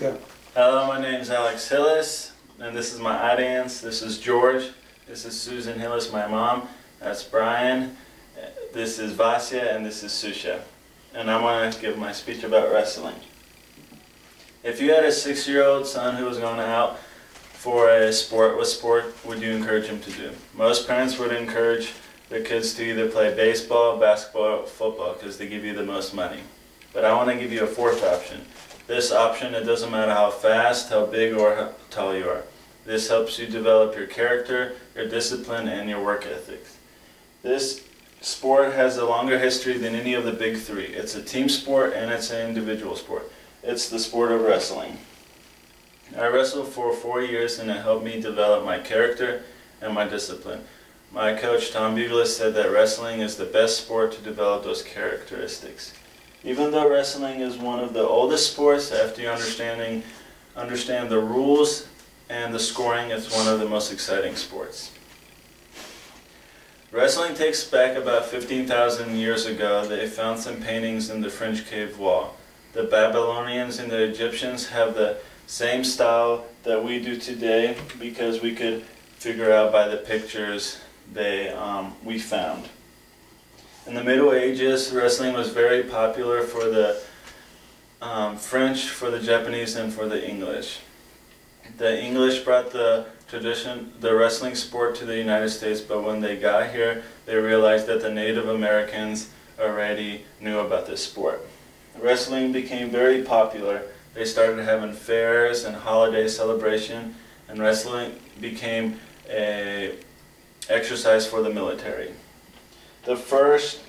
Go. Hello, my name is Alex Hillis, and this is my audience. This is George. This is Susan Hillis, my mom. That's Brian. This is Vasya, and this is Susha. And I want to give my speech about wrestling. If you had a 6-year-old son who was going out for a sport, what sport would you encourage him to do? Most parents would encourage their kids to either play baseball, basketball, or football because they give you the most money. But I want to give you a fourth option. This option, it doesn't matter how fast, how big, or how tall you are. This helps you develop your character, your discipline, and your work ethics. This sport has a longer history than any of the big three. It's a team sport and it's an individual sport. It's the sport of wrestling. I wrestled for 4 years and it helped me develop my character and my discipline. My coach Tom Bugles said that wrestling is the best sport to develop those characteristics. Even though wrestling is one of the oldest sports, after you understand the rules and the scoring, it's one of the most exciting sports. Wrestling takes back about 15,000 years ago. They found some paintings in the French cave wall. The Babylonians and the Egyptians have the same style that we do today because we could figure out by the pictures we found. In the Middle Ages, wrestling was very popular for the French, for the Japanese, and for the English. The English brought the wrestling sport to the United States, but when they got here, they realized that the Native Americans already knew about this sport. Wrestling became very popular. They started having fairs and holiday celebration, and wrestling became an exercise for the military. The first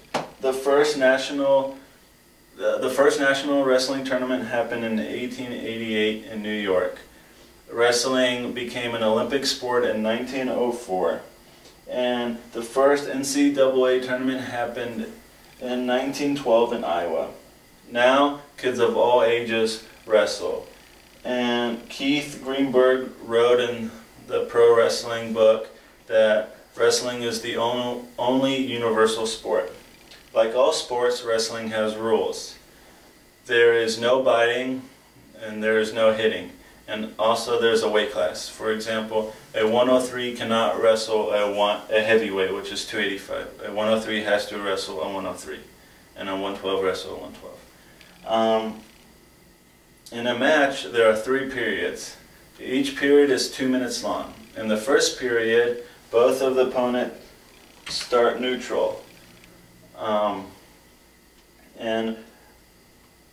national wrestling tournament happened in 1888 in New York. Wrestling became an Olympic sport in 1904, and the first NCAA tournament happened in 1912 in Iowa. Now, kids of all ages wrestle, and Keith Greenberg wrote in the pro wrestling book that wrestling is the only universal sport. Like all sports, wrestling has rules. There is no biting and there is no hitting. And also there's a weight class. For example, a 103 cannot wrestle a heavyweight, which is 285. A 103 has to wrestle a 103. And a 112 wrestle a 112. In a match, there are 3 periods. Each period is 2 minutes long. In the first period, both of the opponents start neutral, and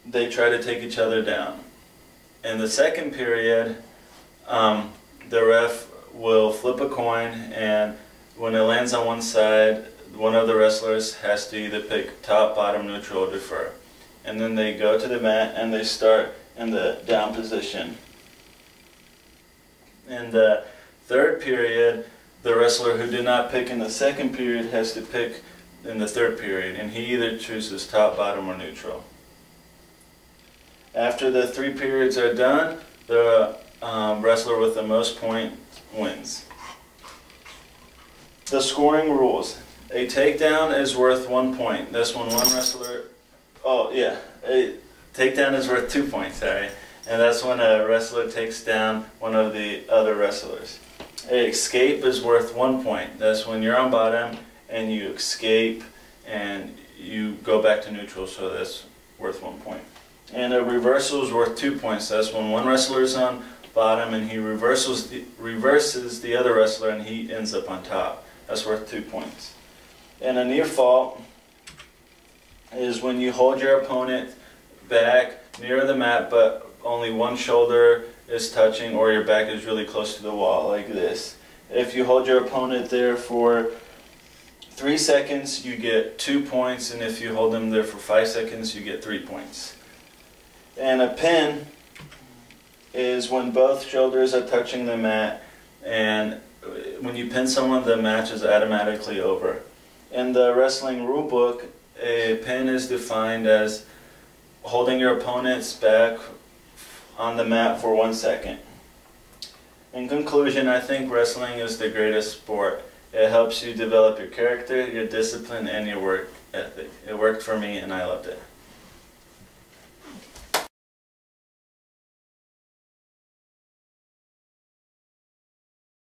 they try to take each other down. In the second period, the ref will flip a coin, and when it lands on one side, one of the wrestlers has to either pick top, bottom, neutral, or defer. And then they go to the mat and they start in the down position. In the third period, the wrestler who did not pick in the second period has to pick in the third period, and he either chooses top, bottom, or neutral. After the 3 periods are done, the wrestler with the most points wins. The scoring rules. A takedown is worth 1 point. That's when one wrestler... a takedown is worth 2 points, sorry. And that's when a wrestler takes down one of the other wrestlers. An escape is worth 1 point. That's when you're on bottom and you escape and you go back to neutral, so that's worth 1 point. And a reversal is worth 2 points. That's when one wrestler is on bottom and he reverses the other wrestler and he ends up on top. That's worth 2 points. And a near fall is when you hold your opponent back near the mat, but only one shoulder is touching or your back is really close to the wall, like this. If you hold your opponent there for 3 seconds, you get 2 points, and if you hold them there for 5 seconds, you get 3 points. And a pin is when both shoulders are touching the mat, and when you pin someone, the match is automatically over. In the wrestling rule book, a pin is defined as holding your opponent's back on the mat for 1 second. In conclusion, I think wrestling is the greatest sport. It helps you develop your character, your discipline, and your work ethic. It worked for me and I loved it.